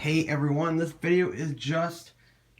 Hey everyone, this video is just,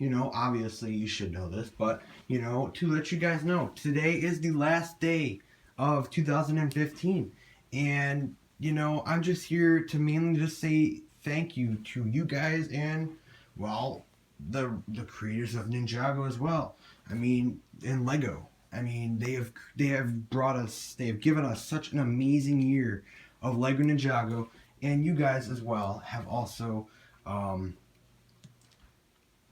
obviously you should know this, but, to let you guys know, today is the last day of 2015. And, I'm just here to mainly just say thank you to you guys and, well, the creators of Ninjago as well. I mean, and Lego. I mean, they have given us such an amazing year of Lego Ninjago, and you guys as well have also um,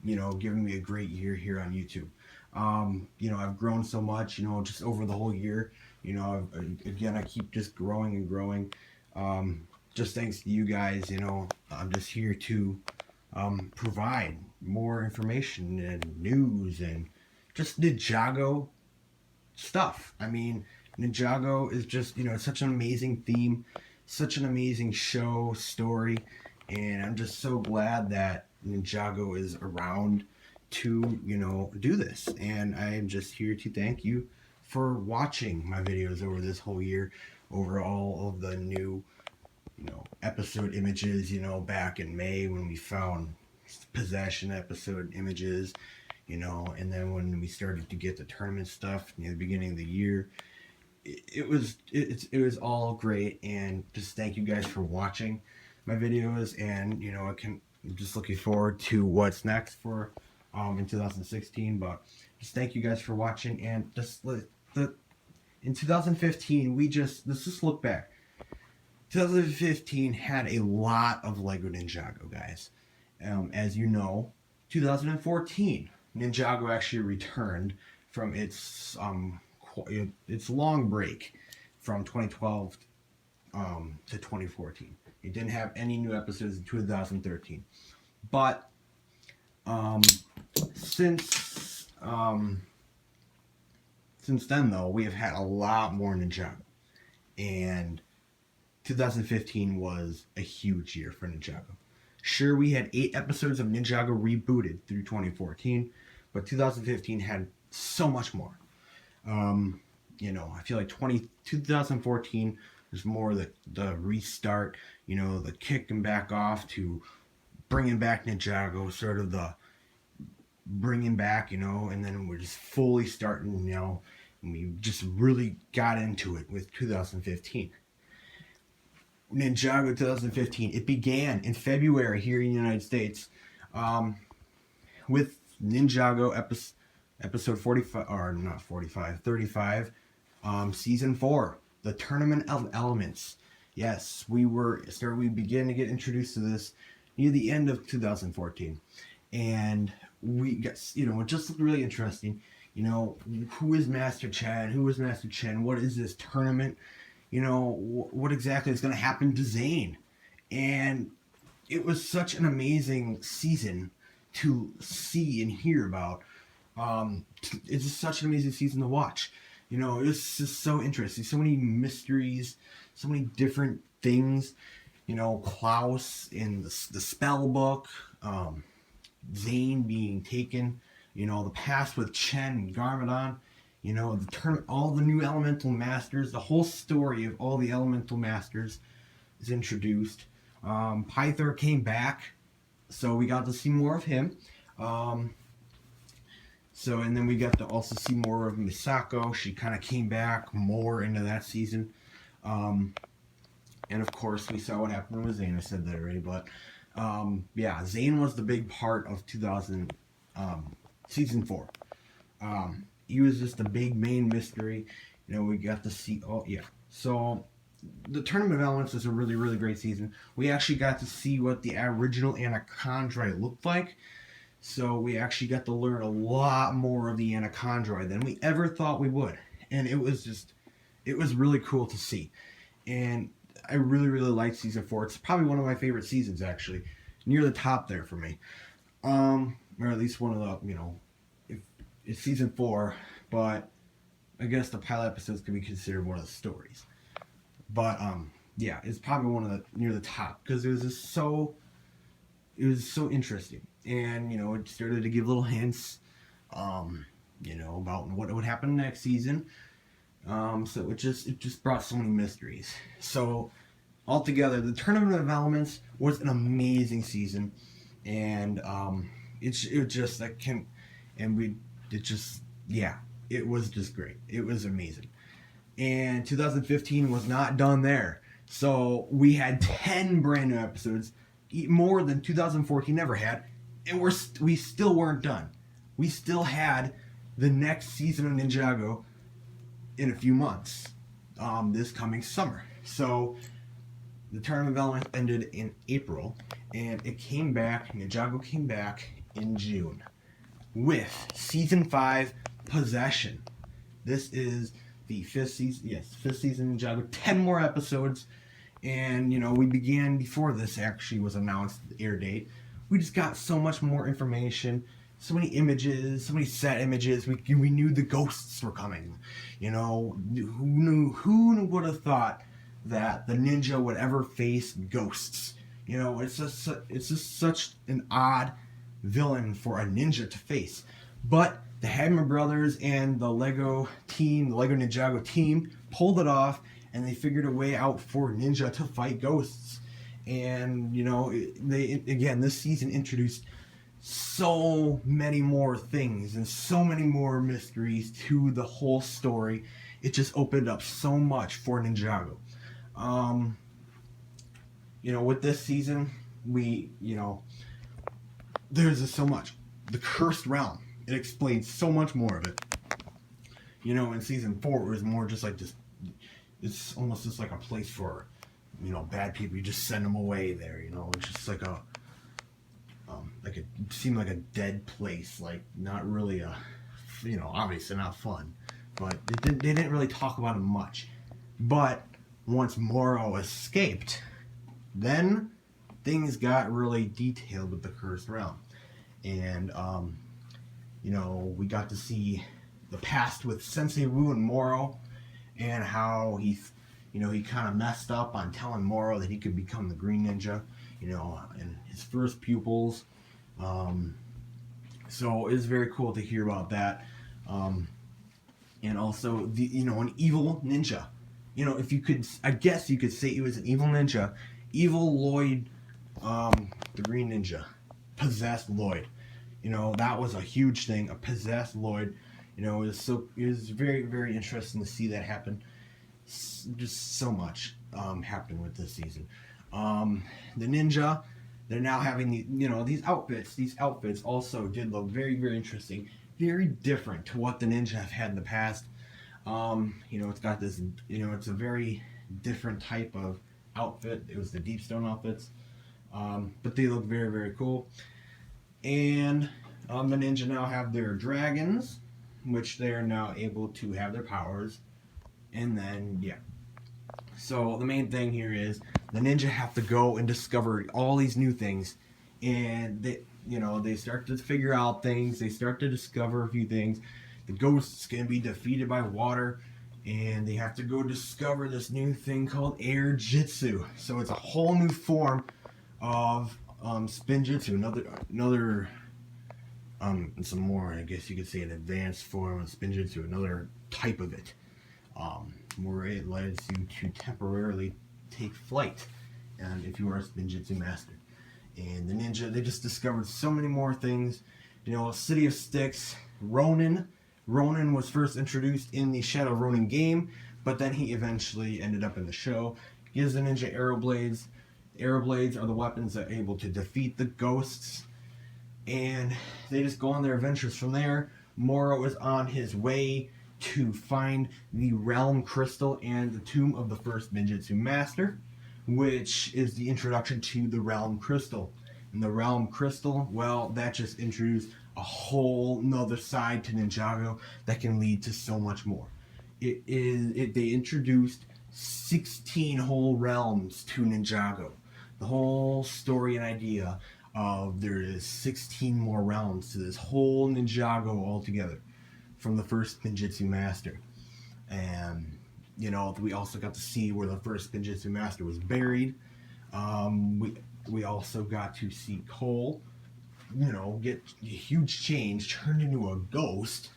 giving me a great year here on YouTube. I've grown so much, just over the whole year. I keep just growing and growing. Just thanks to you guys, I'm just here to provide more information and news and just Ninjago stuff. I mean, Ninjago is just, it's such an amazing theme, such an amazing show, story, and I'm just so glad that Ninjago is around to, do this. And I am just here to thank you for watching my videos over this whole year, over all of the new, episode images, back in May when we found possession episode images, and then when we started to get the tournament stuff near the beginning of the year, it was all great. And just thank you guys for watching my videos, and I'm just looking forward to what's next for in 2016. But just thank you guys for watching, and just in 2015 let's just look back. 2015 had a lot of Lego Ninjago, guys. As you know, 2014 Ninjago actually returned from its long break from 2012 to 2014. It didn't have any new episodes in 2013, but since then though, we have had a lot more Ninjago, and 2015 was a huge year for Ninjago. Sure, we had 8 episodes of Ninjago rebooted through 2014, but 2015 had so much more. I feel like 2014 was more the restart, the kicking back off to bringing back Ninjago, sort of the bringing back, and then we're just fully starting, and we just really got into it with 2015. Ninjago 2015, it began in February here in the United States with Ninjago episode 45, or not 45, 35, season 4, the Tournament of Elements. Yes, we began to get introduced to this near the end of 2014, and we got, it just looked really interesting. Who is Master Chen? Who is Master Chen? What is this tournament? What exactly is going to happen to Zane? And it was such an amazing season to see and hear about. It's just such an amazing season to watch. It was just so interesting. So many mysteries, so many different things. Klaus in the spell book, Zane being taken, the past with Chen and Garmadon, the tournament, all the new elemental masters, the whole story of all the elemental masters is introduced. Pythor came back, so we got to see more of him. And then we got to also see more of Misako. She kind of came back more into that season. And of course, we saw what happened with Zane. I said that already, but Zane was the big part of season 4. He was just a big main mystery. We got to see. Oh yeah. So the Tournament of Elements was a really, really great season. We actually got to see what the original Anachondrite looked like. So we actually got to learn a lot more of the Anachondrite than we ever thought we would. And it was really cool to see. And I really, really liked season 4. It's probably one of my favorite seasons, actually. Near the top there for me. Or at least one of the, it's season 4, but I guess the pilot episodes could be considered one of the stories. But it's probably one of the near the top because it was so interesting, and it started to give little hints, about what would happen next season. So it just brought so many mysteries. So altogether, the Tournament of Elements was an amazing season. and it just I can, and we it just yeah, it was just great. It was amazing. And 2015 was not done there. So we had 10 brand new episodes, more than 2014 ever had, and we still weren't done. We still had the next season of Ninjago in a few months, this coming summer. So the Tournament of Elements ended in April, and it came back. Ninjago came back in June with season 5, Possession. This is the fifth season. Yes, fifth season of Ninjago. 10 more episodes, and we began before this actually was announced the air date. We just got so much more information, so many images, so many set images. We knew the ghosts were coming. Who would have thought that the ninja would ever face ghosts? It's just such an odd villain for a ninja to face. But the Hagman brothers and the Lego team, the Lego Ninjago team, pulled it off, and they figured a way out for Ninja to fight ghosts. And this season introduced so many more things and so many more mysteries to the whole story. It just opened up so much for Ninjago. With this season, there's just so much. The Cursed Realm, it explains so much more of it. In season 4, it was more just like this. It's almost just like a place for, bad people. You just send them away there. It's just like it seemed like a dead place. Like not really obviously not fun. But they didn't really talk about it much. But once Moro escaped, then things got really detailed with the Cursed Realm. And, we got to see the past with Sensei Wu and Moro, and how he kind of messed up on telling Moro that he could become the Green Ninja, and his first pupils. So it was very cool to hear about that. And also, an evil ninja. If you could, I guess you could say he was an evil ninja. Evil Lloyd, the Green Ninja, possessed Lloyd. That was a huge thing. A possessed Lloyd. It was very, very interesting to see that happen. Just so much happened with this season. The ninja, they're now having these outfits. These outfits also did look very, very interesting. Very different to what the ninja have had in the past. It's got this. It's a very different type of outfit. It was the Deep Stone outfits, but they look very, very cool. And the ninja now have their dragons, which they are now able to have their powers. And then so the main thing here is the ninja have to go and discover all these new things, and they start to figure out things. They start to discover a few things. The ghosts can be defeated by water, and they have to go discover this new thing called air jitsu. So it's a whole new form of spin jitsu. Another some more, I guess you could say, an advanced form of spin jitsu. Another type of it, where it lets you to temporarily take flight, and if you are a spin jitsu master. And the ninja, they just discovered so many more things. City of Sticks, Ronin. Ronin was first introduced in the Shadow Ronin game, but then he eventually ended up in the show. Gives the ninja arrow blades. Arrow blades are the weapons that are able to defeat the ghosts. And they just go on their adventures from there. Moro is on his way to find the Realm Crystal and the Tomb of the First Ninjutsu Master, which is the introduction to the Realm Crystal. And the Realm Crystal, well, that just introduced a whole nother side to Ninjago that can lead to so much more. They introduced 16 whole realms to Ninjago. The whole story and idea of there is 16 more realms to this whole Ninjago altogether from the first Ninjutsu Master. And we also got to see where the first Ninjutsu Master was buried. We also got to see Cole, get a huge change, turned into a ghost.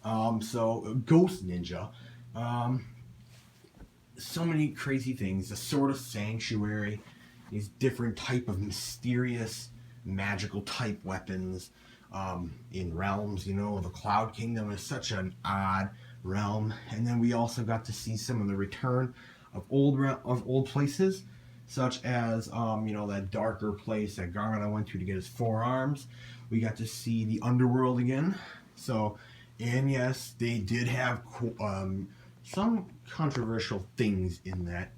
So a ghost ninja. So many crazy things. The Sword of Sanctuary, these different type of mysterious magical type weapons in realms. You know, the Cloud Kingdom is such an odd realm, and then we also got to see some of the return of old places, such as you know, that darker place that Garmadon went to get his forearms. We got to see the underworld again. So, and yes, they did have some controversial things in that.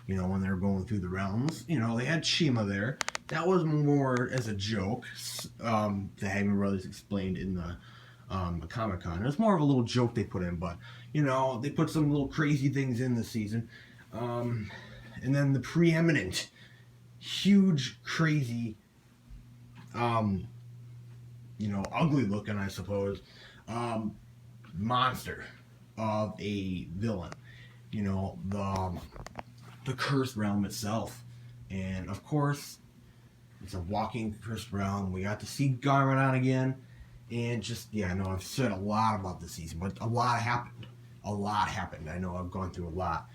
You know, when they were going through the realms, you know, they had Shima there. That was more as a joke. The Hagman brothers explained in the Comic-Con. It was more of a little joke they put in, but you know, they put some little crazy things in this season. And then the preeminent, huge, crazy, you know, ugly looking, I suppose, monster of a villain. You know, the cursed realm itself. And of course, it's a walking cursed realm. We got to see Garmadon again. And just, yeah, I know I've said a lot about this season, but a lot happened. A lot happened. I know I've gone through a lot.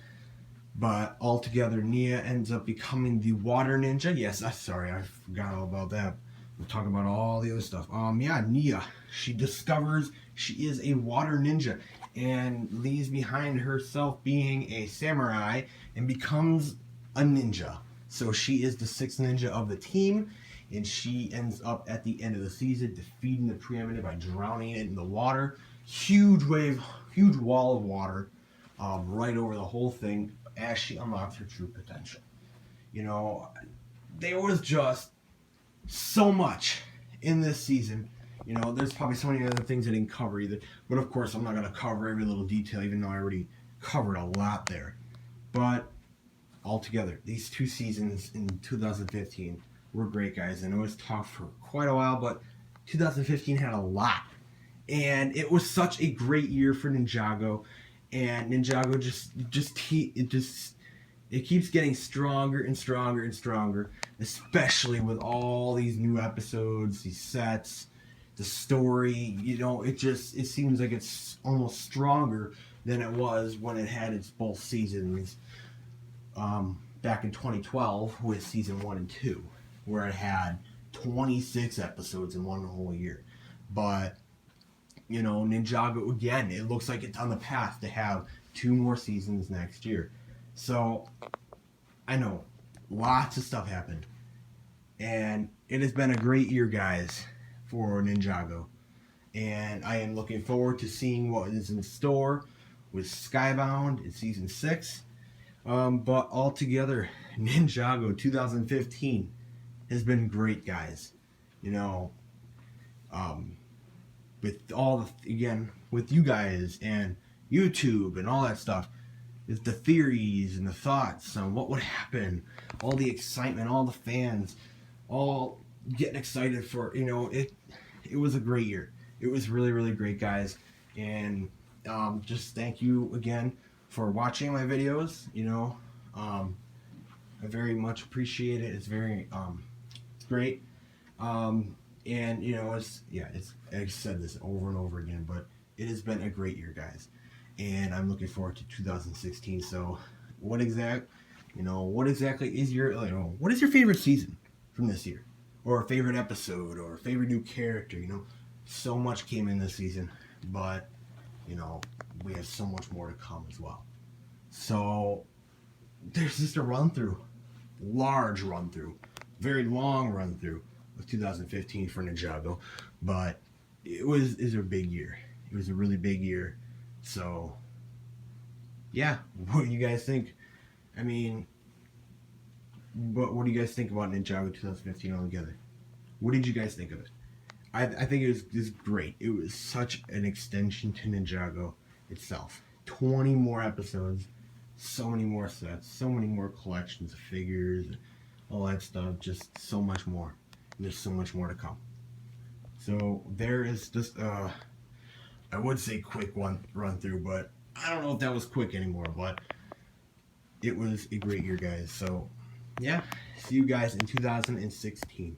But altogether, Nia ends up becoming the water ninja. Yes, sorry, I forgot all about that. We'll talk about all the other stuff. Yeah, Nia. She discovers she is a water ninja and leaves behind herself being a samurai and becomes a ninja. So she is the sixth ninja of the team, and she ends up at the end of the season defeating the preeminent by drowning it in the water. Huge wave, huge wall of water right over the whole thing as she unlocks her true potential. You know, there was just so much in this season. You know, there's probably so many other things I didn't cover either. But of course, I'm not going to cover every little detail, even though I already covered a lot there. But altogether, these two seasons in 2015 were great, guys. I know it's tough for quite a while, but 2015 had a lot. And it was such a great year for Ninjago. And Ninjago it keeps getting stronger and stronger and stronger, especially with all these new episodes, these sets, the story. You know, it seems like it's almost stronger than it was when it had its both seasons back in 2012 with season 1 and 2, where it had 26 episodes in one whole year. But you know, Ninjago, again, it looks like it's on the path to have 2 more seasons next year. So, I know, lots of stuff happened. And it has been a great year, guys, for Ninjago. And I am looking forward to seeing what is in store with Skybound in Season 6. But altogether, Ninjago 2015 has been great, guys. You know, with all the, again, with you guys and YouTube and all that stuff, is the theories and the thoughts on what would happen, all the excitement, all the fans, all getting excited for, you know, it was a great year. It was really, really great, guys. And just thank you again for watching my videos. You know, I very much appreciate it. It's very, it's great. And you know, I've said this over and over again, but it has been a great year, guys. And I'm looking forward to 2016. So, what exactly is your, you know, what is your favorite season from this year, or a favorite episode, or a favorite new character? You know, so much came in this season, but you know, we have so much more to come as well. So, there's just a large run through, very long run through of 2015 for Ninjago, but it was a big year. It was a really big year. So, yeah, what do you guys think? I mean, what do you guys think about Ninjago 2015 altogether? What did you guys think of it? I think it was great. It was such an extension to Ninjago itself. 20 more episodes, so many more sets, so many more collections of figures, all that stuff, just so much more. And there's so much more to come. So there is just I would say quick run through, but I don't know if that was quick anymore, but it was a great year, guys. So yeah, see you guys in 2016.